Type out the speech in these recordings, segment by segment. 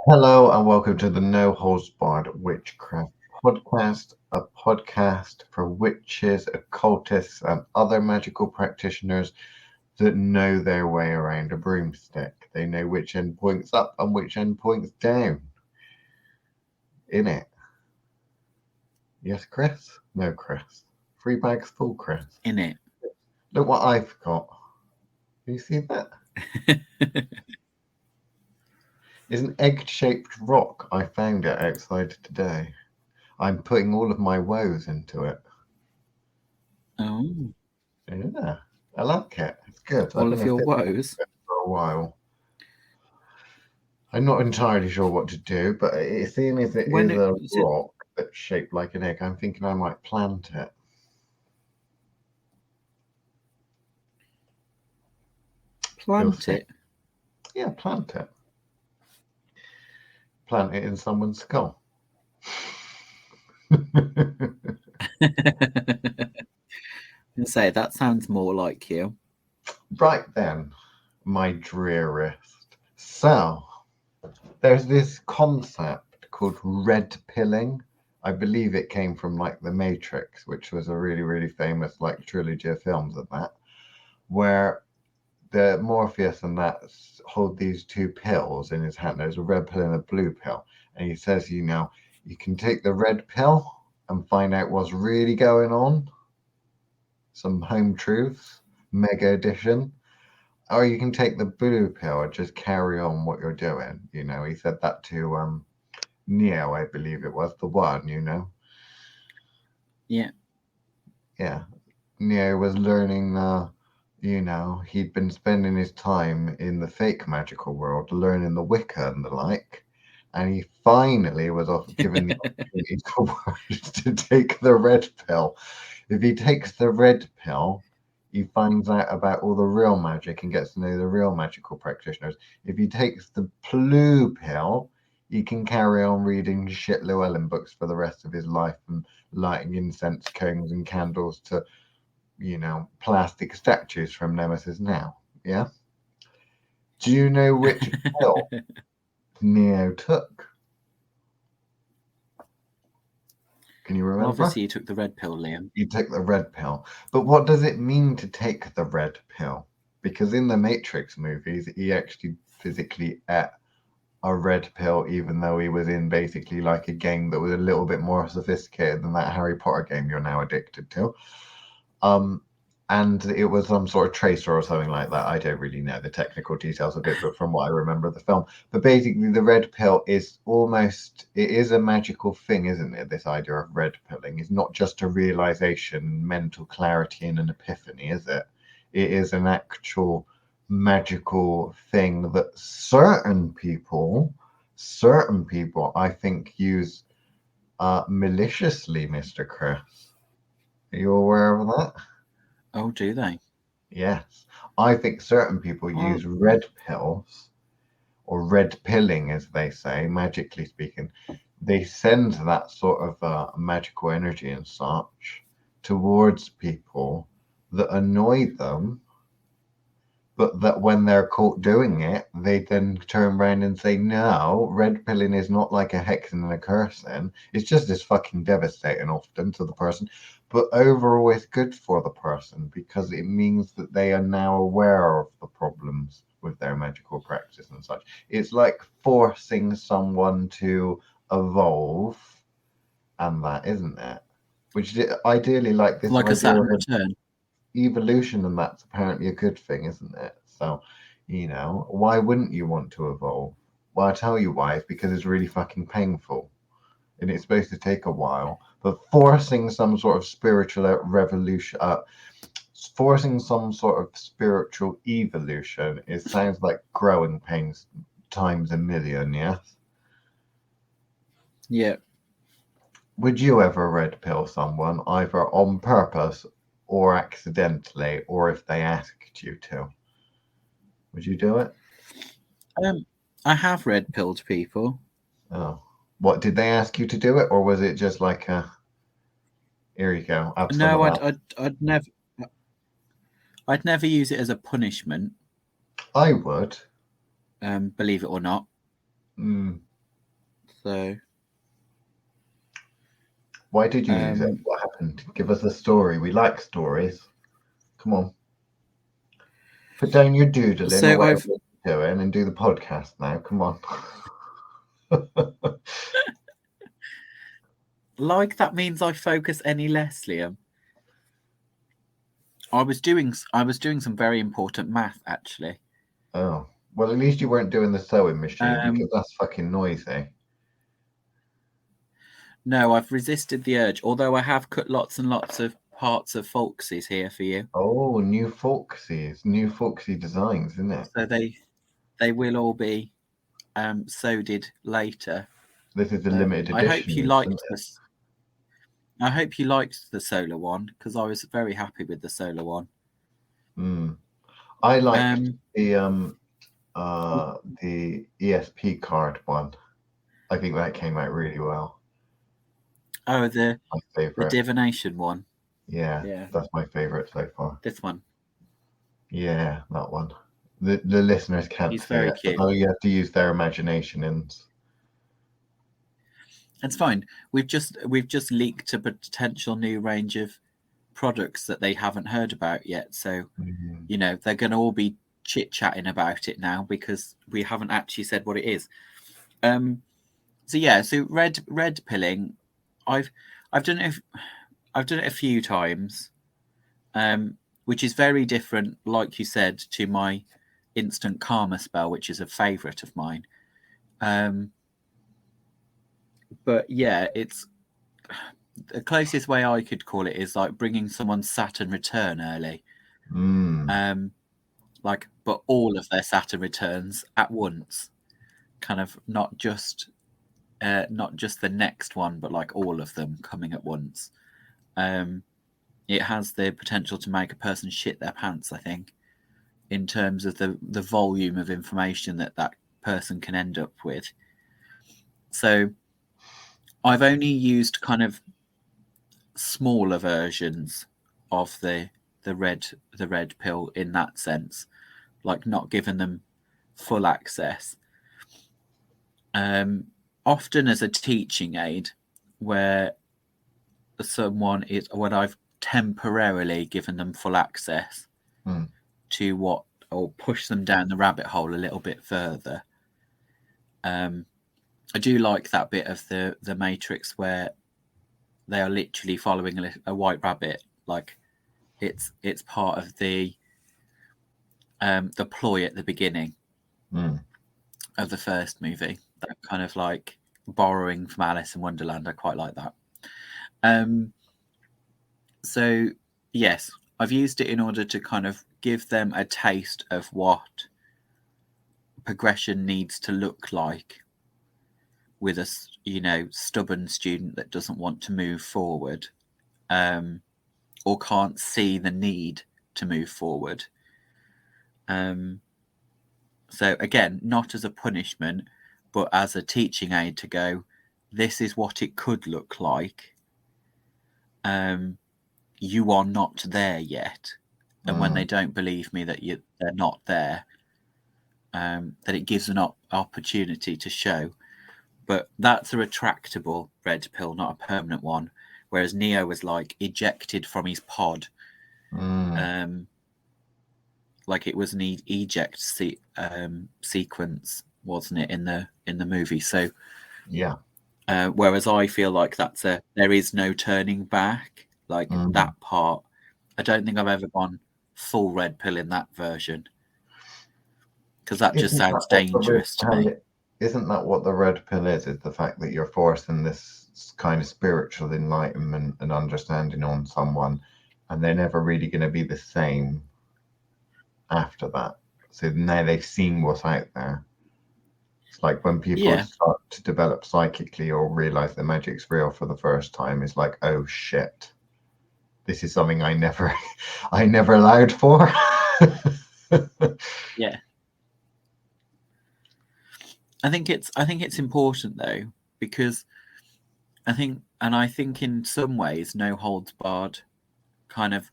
Hello and welcome to the No Holds Barred Witchcraft podcast, a podcast for witches, occultists, and other magical practitioners that know their way around a broomstick. They know which end points up and which end points down. In it. Yes, Chris? No, Chris. 3 bags full, Chris. In it. Look what I've got. You see that? It's an egg-shaped rock. I found it outside today. I'm putting all of my woes into it. Oh, Yeah, I like it. It's good. all of your woes. For a while. I'm not entirely sure what to do, but seeing as it is a rock that's shaped like an egg, I'm thinking I might plant it. Plant it? Yeah, plant it. Plant it in someone's skull. And say that sounds more like you. Right then, my drearist. So, there's this concept called red pilling. I believe it came from like The Matrix, which was a really, really famous like trilogy of films of that, where the Morpheus and that hold these two pills in his hand. There's a red pill and a blue pill. And he says, you can take the red pill and find out what's really going on. Some home truths, mega edition. Or you can take the blue pill and just carry on what you're doing. He said that to Neo, I believe it was, the one, Yeah. Yeah. Neo was learning, he'd been spending his time in the fake magical world, learning the Wicca and the like. And he finally was given the opportunity to take the red pill. If he takes the red pill, he finds out about all the real magic and gets to know the real magical practitioners. If he takes the blue pill, he can carry on reading shit Llewellyn books for the rest of his life and lighting incense cones and candles to, plastic statues from Nemesis now. Yeah? Do you know which pill Neo took? Can you remember? Obviously, you took the red pill, Liam. You took the red pill. But what does it mean to take the red pill? Because in the Matrix movies, he actually physically ate a red pill, even though he was in basically like a game that was a little bit more sophisticated than that Harry Potter game you're now addicted to. And it was some sort of tracer or something like that. I don't really know the technical details of it, but from what I remember of the film. But basically, the red pill is it is a magical thing, isn't it? This idea of red pilling is not just a realization, mental clarity, and an epiphany, is it? It is an actual magical thing that certain people, I think, use maliciously, Mr. Chris. Are you aware of that? Oh, do they? Yes. I think certain people use red pills, or red pilling, as they say, magically speaking. They send that sort of magical energy and such towards people that annoy them, but that when they're caught doing it, they then turn around and say, no, red pilling is not like a hexing and a cursing. It's just as fucking devastating often to the person. But overall, it's good for the person because it means that they are now aware of the problems with their magical practice and such. It's like forcing someone to evolve, and that, isn't it? Which ideally, like this like a idea Saturn of return. evolution, and that's apparently a good thing, isn't it? So, why wouldn't you want to evolve? Well, I'll tell you why. It's because it's really fucking painful. And it's supposed to take a while. But forcing some sort of spiritual revolution, forcing some sort of spiritual evolution, it sounds like growing pains times a million, yes? Yeah. Would you ever red pill someone, either on purpose or accidentally, or if they asked you to? Would you do it? I have red pilled people. Oh. What, did they ask you to do it, or was it just like a, here you go, have some No, of that? I'd never use it as a punishment. I would. Believe it or not. So why did you use it? What happened? Give us a story. We like stories. Come on. Put down your doodling So or whatever you're doing and do the podcast now. Come on. like that means I focus any less, Liam. I was doing some very important math actually. Oh. Well, at least you weren't doing the sewing machine because that's fucking noisy. No, I've resisted the urge, although I have cut lots and lots of parts of folksies here for you. Oh, new folksy designs, isn't it? So they will all be sewed later. This is a limited edition. I hope you liked this. I hope you liked the solar one because I was very happy with the solar one. I liked the ESP card one. I think that came out really well. Oh, the favorite. The divination one. Yeah, that's my favorite so far. This one. Yeah, that one. The listeners can't He's see very it, cute. but you have to use their imagination, and it's fine. We've just leaked a potential new range of products that they haven't heard about yet. So you know they're going to all be chit-chatting about it now because we haven't actually said what it is. So yeah, so red pilling, I've done it. I've done it a few times, which is very different, like you said, to my instant karma spell, which is a favourite of mine. But yeah, it's the closest way I could call it is like bringing someone's Saturn return early. Like, but all of their Saturn returns at once, kind of not just the next one, but like all of them coming at once. It has the potential to make a person shit their pants, I think, in terms of the volume of information that person can end up with. So I've only used kind of smaller versions of the red pill in that sense, like not giving them full access. Often as a teaching aid, where someone is when I've temporarily given them full access to what, or push them down the rabbit hole a little bit further. I do like that bit of the Matrix where they are literally following a white rabbit, like it's part of the ploy at the beginning of the first movie. That kind of like borrowing from Alice in Wonderland. I quite like that. So yes, I've used it in order to kind of give them a taste of what progression needs to look like with a, you know, stubborn student that doesn't want to move forward, or can't see the need to move forward. So again, not as a punishment, but as a teaching aid to go, this is what it could look like. You are not there yet. And when they don't believe me that they're not there, that it gives an opportunity to show. But that's a retractable red pill, not a permanent one. Whereas Neo was like ejected from his pod. Like it was an eject sequence, wasn't it, in the movie? So yeah. Whereas I feel like there is no turning back. Like that part, I don't think I've ever gone full red pill in that version, because that just sounds dangerous to me. Isn't that what the red pill is? Is the fact that you're forcing this kind of spiritual enlightenment and understanding on someone, and they're never really going to be the same after that. So now they've seen what's out there. It's like when people start to develop psychically or realize the magic's real for the first time, it's like, oh shit, this is something I never allowed for. Yeah. I think it's important though, because I think in some ways No Holds Barred kind of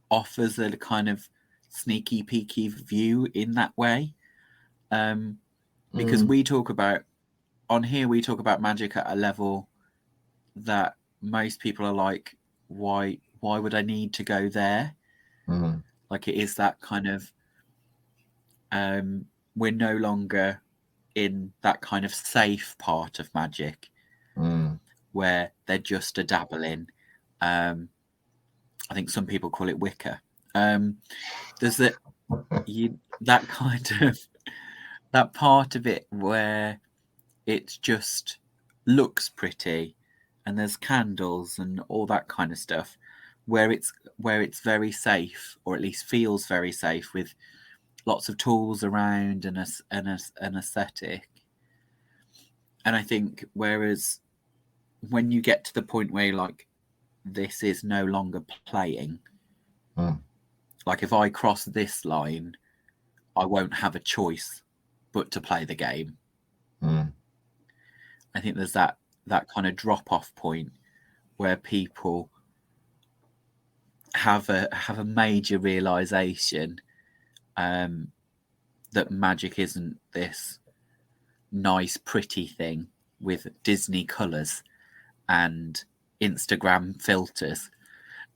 offers a kind of sneaky peeky view in that way, because we talk about on here we talk about magic at a level that most people are like, why would I need to go there? Like, it is that kind of we're no longer in that kind of safe part of magic where they're just a dabble in. I think some people call it Wicca. There's that kind of that part of it where it just looks pretty, and there's candles and all that kind of stuff, where it's very safe, or at least feels very safe, with lots of tools around and an aesthetic. And I think whereas when you get to the point where you're like, this is no longer playing, like if I cross this line, I won't have a choice but to play the game. I think there's that kind of drop off point where people have a major realization that magic isn't this nice, pretty thing with Disney colors and Instagram filters.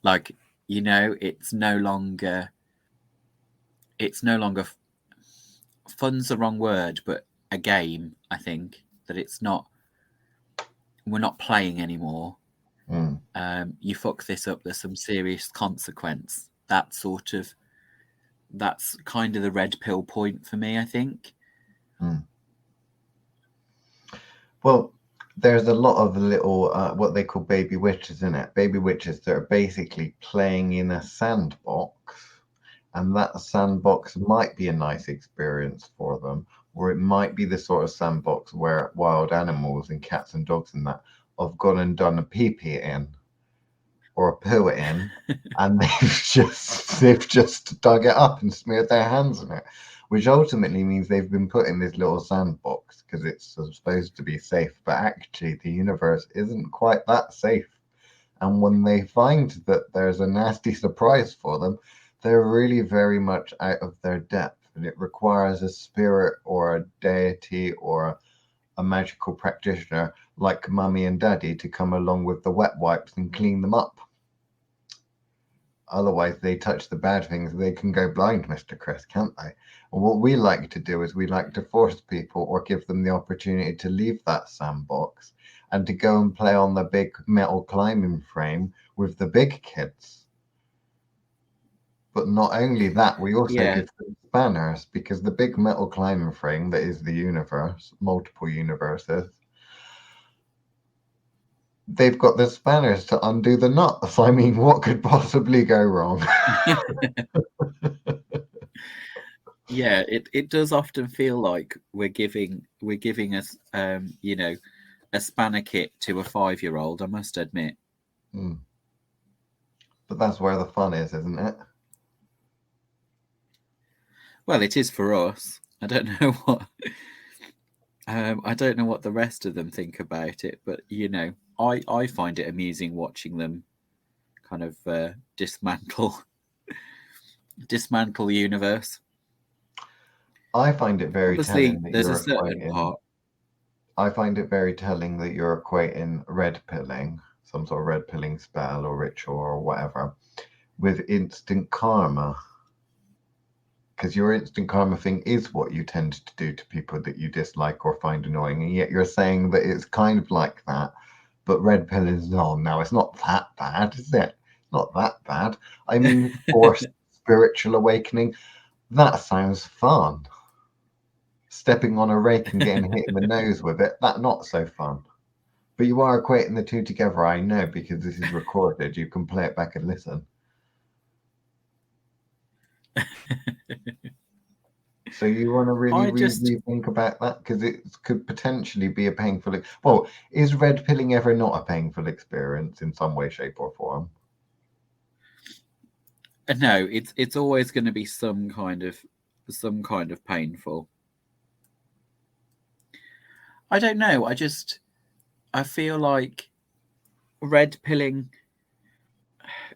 Like, you know, it's no longer fun's the wrong word, but a game. I think that we're not playing anymore. You fuck this up, there's some serious consequence. That's kind of the red pill point for me, I think. Well, there's a lot of little what they call baby witches in it. Baby witches that are basically playing in a sandbox, and that sandbox might be a nice experience for them, or it might be the sort of sandbox where wild animals and cats and dogs and that have gone and done a pee-pee in or a poo in, and they've just dug it up and smeared their hands in it, which ultimately means they've been put in this little sandbox because it's supposed to be safe, but actually the universe isn't quite that safe. And when they find that there's a nasty surprise for them, they're really very much out of their depth, and it requires a spirit or a deity or a magical practitioner like Mummy and Daddy to come along with the wet wipes and clean them up. Otherwise, they touch the bad things, they can go blind, Mr. Chris, can't they? And what we like to do is we like to force people or give them the opportunity to leave that sandbox and to go and play on the big metal climbing frame with the big kids. But not only that, we also give them spanners, because the big metal climbing frame that is the universe, multiple universes, they've got the spanners to undo the nuts. I mean, what could possibly go wrong? Yeah, it does often feel like we're giving us you know, a spanner kit to a 5-year-old, I must admit. But that's where the fun is, isn't it? Well, it is for us. I don't know what the rest of them think about it, but you know, I find it amusing watching them kind of dismantle the universe. I find it very Obviously, telling that there's you're a certain part. I find it very telling that you're equating red pilling, some sort of red pilling spell or ritual or whatever, with instant karma. Because your instant karma thing is what you tend to do to people that you dislike or find annoying, and yet you're saying that it's kind of like that. But red pill is, no, it's not that bad, is it? Not that bad. I mean, forced spiritual awakening, that sounds fun. Stepping on a rake and getting hit in the nose with it, that not so fun. But you are equating the two together, I know, because this is recorded. You can play it back and listen. So you want to really rethink about that, because it could potentially be a painful. Well, is red pilling ever not a painful experience in some way, shape, or form? No, it's always going to be some kind of painful. I don't know. I feel like red pilling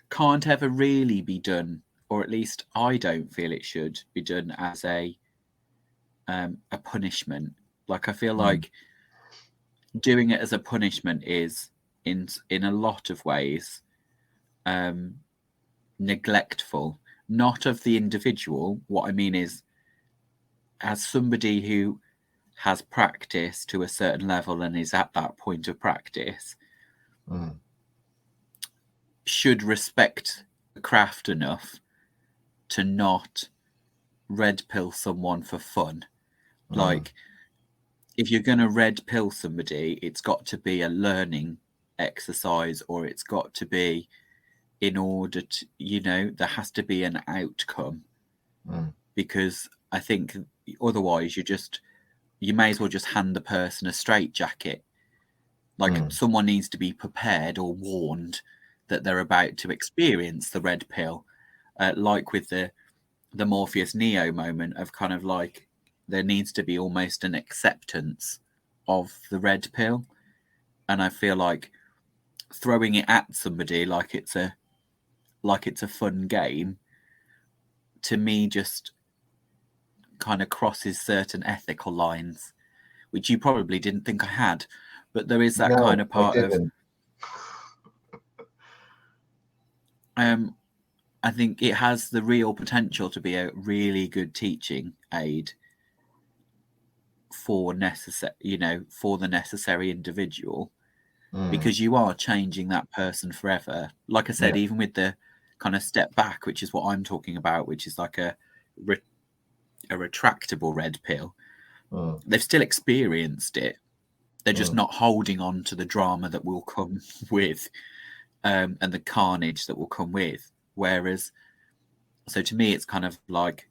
can't ever really be done, or at least I don't feel it should be done as a punishment. Like, I feel like doing it as a punishment is in a lot of ways neglectful, not of the individual. What I mean is, as somebody who has practice to a certain level and is at that point of practice, should respect the craft enough to not red pill someone for fun. Like, if you're going to red pill somebody, it's got to be a learning exercise, or it's got to be in order to, there has to be an outcome. Because I think otherwise you may as well just hand the person a straitjacket. Like, someone needs to be prepared or warned that they're about to experience the red pill, like with the Morpheus Neo moment of kind of like, there needs to be almost an acceptance of the red pill. And I feel like throwing it at somebody like it's a fun game, to me, just kind of crosses certain ethical lines, which you probably didn't think I had. But there is that kind of part of I think it has the real potential to be a really good teaching aid for the necessary individual, because you are changing that person forever. Like I said, even with the kind of step back, which is what I'm talking about, which is like a retractable red pill. They've still experienced it. They're just not holding on to the drama that will come with, and the carnage that will come with. Whereas, so to me, it's kind of like,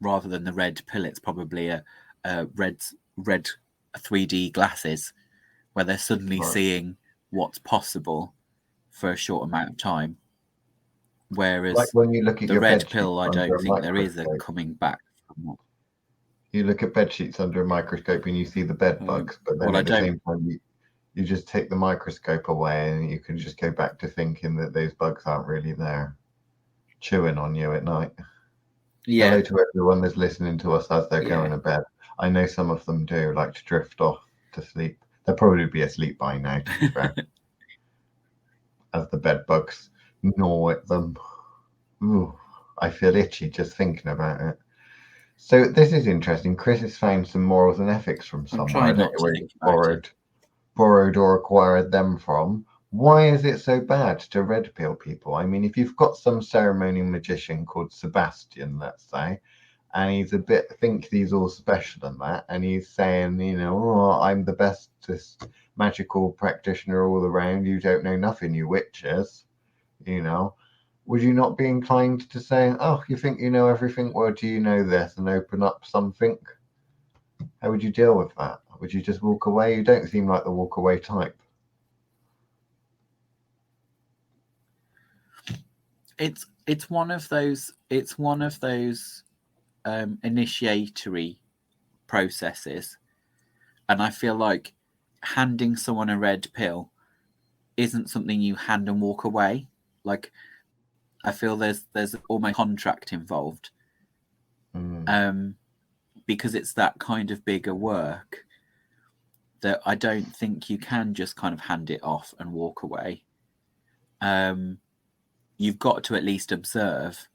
rather than the red pill, it's probably a red 3D glasses, where they're suddenly seeing what's possible for a short amount of time. Whereas, like when you look at the your red pill, I don't think there is a microscope. coming back from what. You look at bed sheets under a microscope and you see the bed bugs, but then at the same time you just take the microscope away and you can just go back to thinking that those bugs aren't really there, chewing on you at night. Hello to everyone that's listening to us as they're going to bed. I know some of them do like to drift off to sleep. They'll probably be asleep by now, to be fair. As the bed bugs gnaw at them. Ooh, I feel itchy just thinking about it. So this is interesting. Chris has found some morals and ethics from somewhere. I don't know where he borrowed or acquired them from. Why is it so bad to red pill people? I mean, if you've got some ceremony magician called Sebastian, let's say, and he's thinks he's all special and that, and he's saying, I'm the bestest magical practitioner all around. You don't know nothing, you witches. Would you not be inclined to say, oh, you think you know everything? Well, do you know this? And open up something? How would you deal with that? Would you just walk away? You don't seem like the walk away type. It's one of those initiatory processes, and I feel like handing someone a red pill isn't something you hand and walk away. Like, I feel there's almost contract involved, because it's that kind of bigger work that I don't think you can just kind of hand it off and walk away. You've got to at least observe.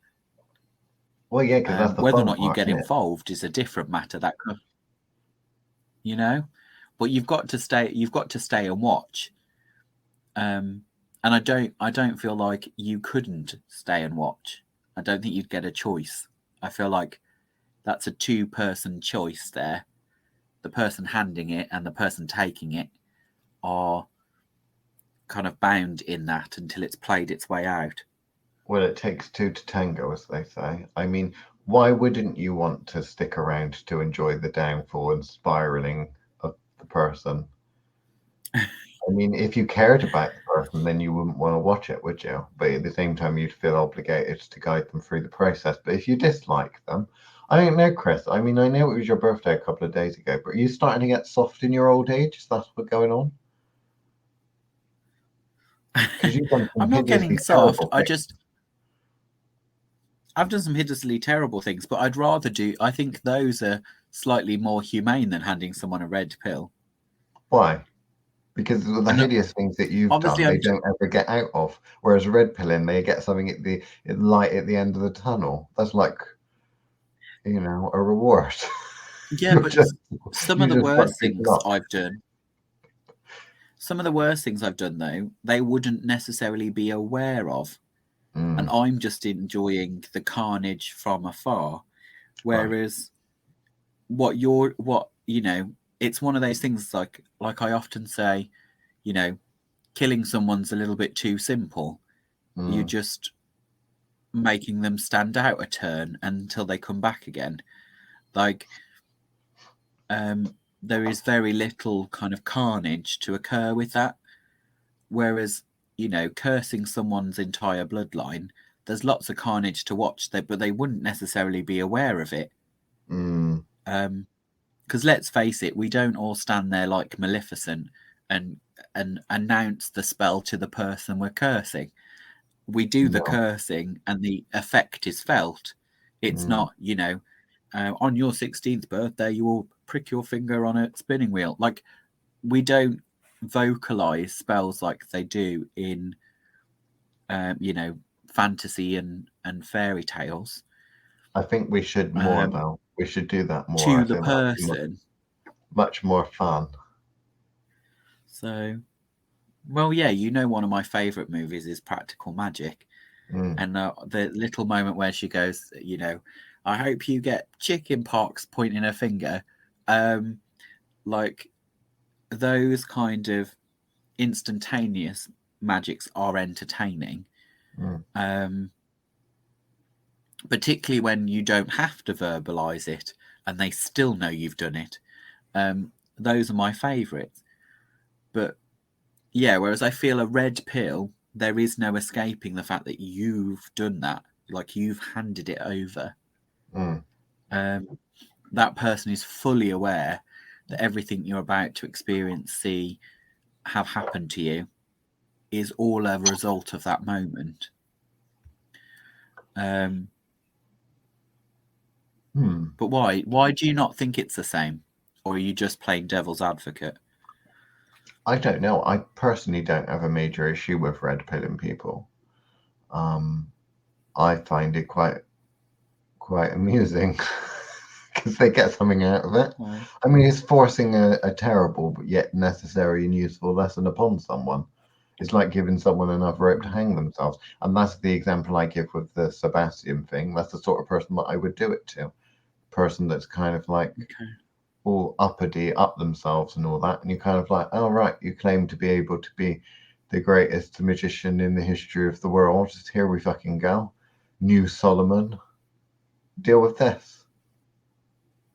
Well, yeah, because that's the whether fun or not you part, get involved is a different matter. That but you've got to stay. You've got to stay and watch. And I don't feel like you couldn't stay and watch. I don't think you'd get a choice. I feel like that's a two-person choice there. The person handing it and the person taking it are kind of bound in that until it's played its way out. Well, it takes two to tango, as they say. I mean, why wouldn't you want to stick around to enjoy the downfall and spiraling of the person? I mean, if you cared about the person, then you wouldn't want to watch it, would you? But at the same time, you'd feel obligated to guide them through the process. But if you dislike them, I don't know, Chris. I mean, I know it was your birthday a couple of days ago, but are you starting to get soft in your old age? Is that what's going on? Because you've done some I'm not getting soft. I've done some hideously terrible things, but I'd rather I think those are slightly more humane than handing someone a red pill. Why? Because of the And hideous things that you've obviously, done, they don't ever get out of. Whereas red pilling, they get something at the light at the end of the tunnel. That's like, a reward. yeah, but some you of the just fuck worst people things up. I've done. Some of the worst things I've done, though, they wouldn't necessarily be aware of. And I'm just enjoying the carnage from afar. Whereas it's one of those things like I often say, killing someone's a little bit too simple. You're just making them stand out a turn until they come back again. Like, there is very little kind of carnage to occur with that. Whereas, cursing someone's entire bloodline, there's lots of carnage to watch, but they wouldn't necessarily be aware of it. Because let's face it, we don't all stand there like Maleficent and announce the spell to the person we're cursing. We do the cursing and the effect is felt. It's not, on your 16th birthday, you will prick your finger on a spinning wheel. Like, we don't vocalize spells like they do in, fantasy and fairy tales. I think we should more, though. We should do that more. To the person. Much more fun. So, well, yeah, one of my favourite movies is Practical Magic. And the little moment where she goes, I hope you get chicken pox, pointing her finger. Like, those kind of instantaneous magics are entertaining. Particularly when you don't have to verbalize it and they still know you've done it. Those are my favourites. But yeah, whereas I feel a red pill, there is no escaping the fact that you've done that. Like, you've handed it over. That person is fully aware that everything you're about to experience, see, have happened to you is all a result of that moment. But why? Why do you not think it's the same? Or are you just playing devil's advocate? I don't know. I personally don't have a major issue with red pilling people. I find it quite amusing because they get something out of it. Right. I mean, it's forcing a terrible but yet necessary and useful lesson upon someone. It's like giving someone enough rope to hang themselves. And that's the example I give with the Sebastian thing. That's the sort of person that I would do it to. Person that's kind of like all uppity, up themselves and all that. And you're kind of like, oh, right, you claim to be able to be the greatest magician in the history of the world. Just here we fucking go. New Solomon. Deal with this.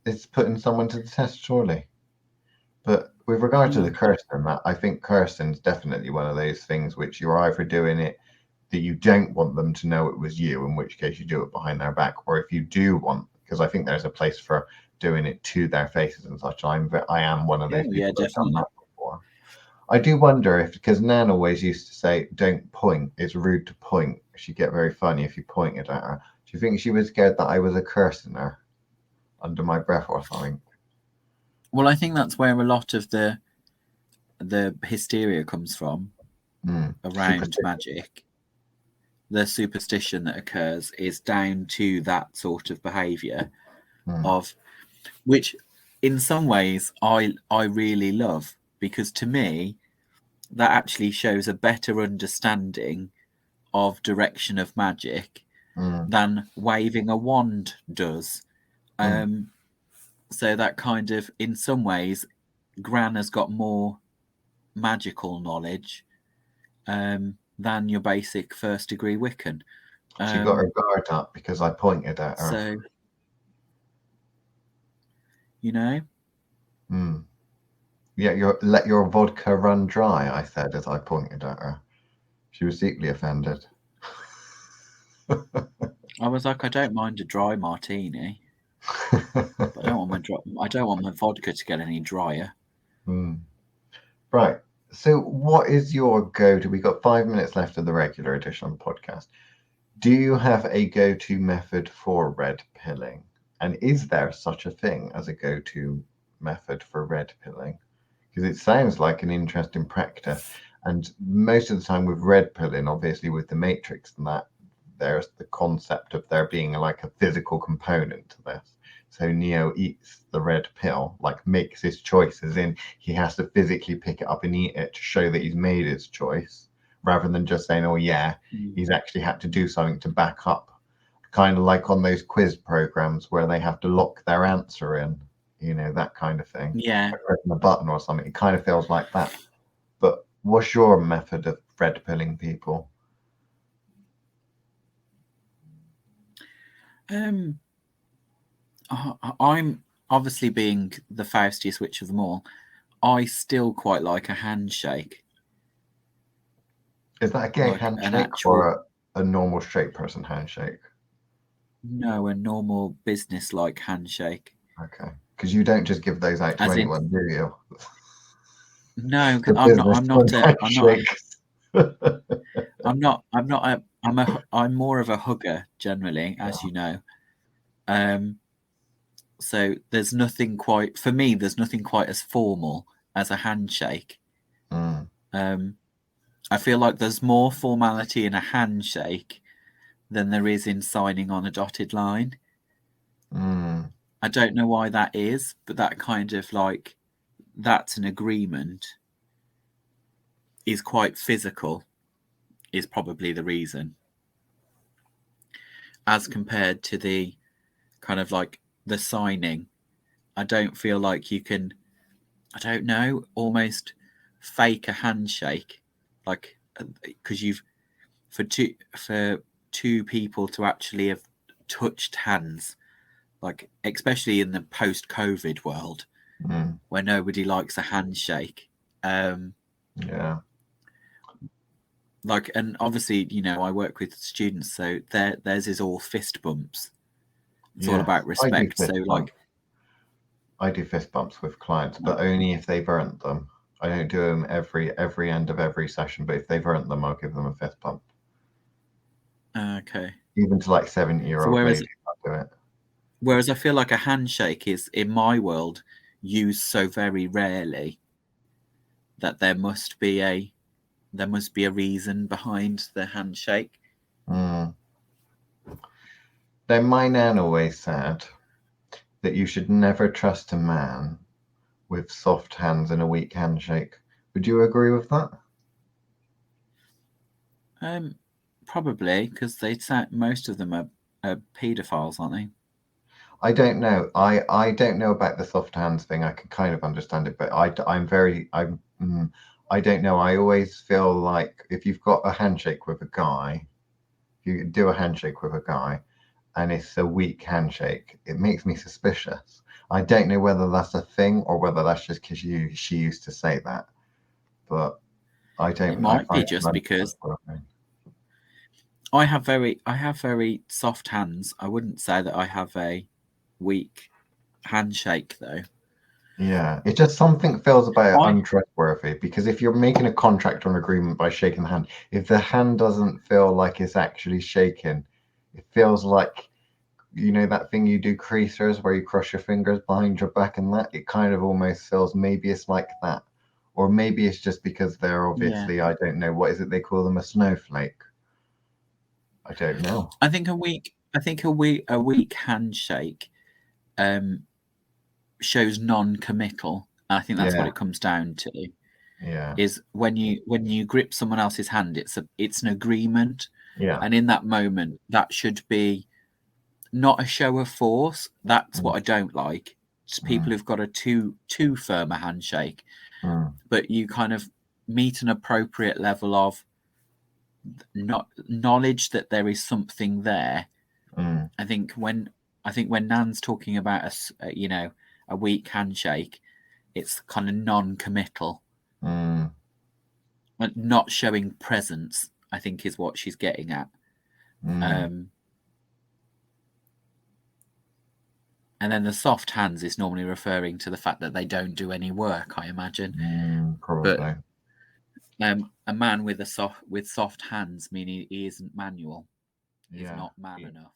It's putting someone to the test, surely. But with regard to the cursing, that I think cursing is definitely one of those things which you're either doing it that you don't want them to know it was you, in which case you do it behind their back, or if you do want, because I think there's a place for doing it to their faces and such. I am one of those people that's done that before. I do wonder if, because Nan always used to say, don't point, it's rude to point. She'd get very funny if you pointed at her. Do you think she was scared that I was a cursing her under my breath or something? Well, I think that's where a lot of the hysteria comes from around magic. The superstition that occurs is down to that sort of behaviour, of which in some ways I really love, because to me that actually shows a better understanding of direction of magic than waving a wand does. So that kind of, in some ways, Gran has got more magical knowledge than your basic first degree Wiccan. She got her guard up because I pointed at her. So, you know? Yeah, let your vodka run dry, I said as I pointed at her. She was deeply offended. I was like, I don't mind a dry martini. But I don't want my vodka to get any drier. Right. So what is your go-to? We've got 5 minutes left of the regular edition of the podcast. Do you have a go-to method for red pilling? And is there such a thing as a go-to method for red pilling? because it sounds like an interesting practice. And most of the time with red pilling, obviously with the matrix and that, there's the concept of there being like a physical component to this. So Neo eats the red pill, like makes his choices in. He has to physically pick it up and eat it to show that he's made his choice, rather than just saying, oh yeah, he's actually had to do something to back up. Kind of like on those quiz programs where they have to lock their answer in, you know, that kind of thing. Yeah. Like pressing a button or something. It kind of feels like that. But what's your method of red pilling people? I'm obviously being the faustiest witch of them all. I still quite like a handshake. Is that a gay Like an handshake actual- or a normal straight person handshake? No, a normal business-like handshake. Okay, because you don't just give those out to As in- anyone, do you? No, The I'm more of a hugger generally, as you know. So there's nothing quite as formal as a handshake. I feel like there's more formality in a handshake than there is in signing on a dotted line. I don't know why that is, but that kind of like, that's an agreement, is quite physical, is probably the reason. As compared to the kind of like the signing, I don't feel like you can, I don't know, almost fake a handshake, like, because for two people to actually have touched hands, like especially in the post-COVID world, where nobody likes a handshake. Yeah. Like, and obviously, you know, I work with students, so theirs is all fist bumps. It's all about respect. So, like, I do fist bumps with clients, but only if they've earned them. I don't do them every end of every session, but if they've earned them, I'll give them a fist bump. Okay. Even to like 70-year-old ladies, I'll do it. Whereas I feel like a handshake is, in my world, used so very rarely that there must be a reason behind the handshake. Then my nan always said that you should never trust a man with soft hands and a weak handshake. Would you agree with that? Probably, because most of them are paedophiles, aren't they? I don't know. I don't know about the soft hands thing. I can kind of understand it, but I don't know. I always feel like if you've got a handshake with a guy, if you do a handshake with a guy, and it's a weak handshake, it makes me suspicious. I don't know whether that's a thing or whether that's just because she used to say that, but I don't. It might be just because I have very soft hands. I wouldn't say that I have a weak handshake, though. Yeah, it's just something feels about it untrustworthy, because if you're making a contract or an agreement by shaking the hand, if the hand doesn't feel like it's actually shaking, it feels like, you know, that thing you do creasers where you cross your fingers behind your back and that, it kind of almost feels maybe it's like that. Or maybe it's just because they're obviously, I don't know, what is it they call them, a snowflake? I don't know. I think a weak handshake shows non-committal. I think that's what it comes down to. Yeah. Is when you grip someone else's hand, it's an agreement. Yeah. And in that moment, that should be not a show of force. That's what I don't like. It's people who've got a too firm a handshake. But you kind of meet an appropriate level of knowledge that there is something there. I think when Nan's talking about a weak handshake, it's kind of non-committal, not showing presence, I think, is what she's getting at. And then the soft hands is normally referring to the fact that they don't do any work, I imagine. Probably. But a man with soft hands, meaning he isn't manual, is not man enough.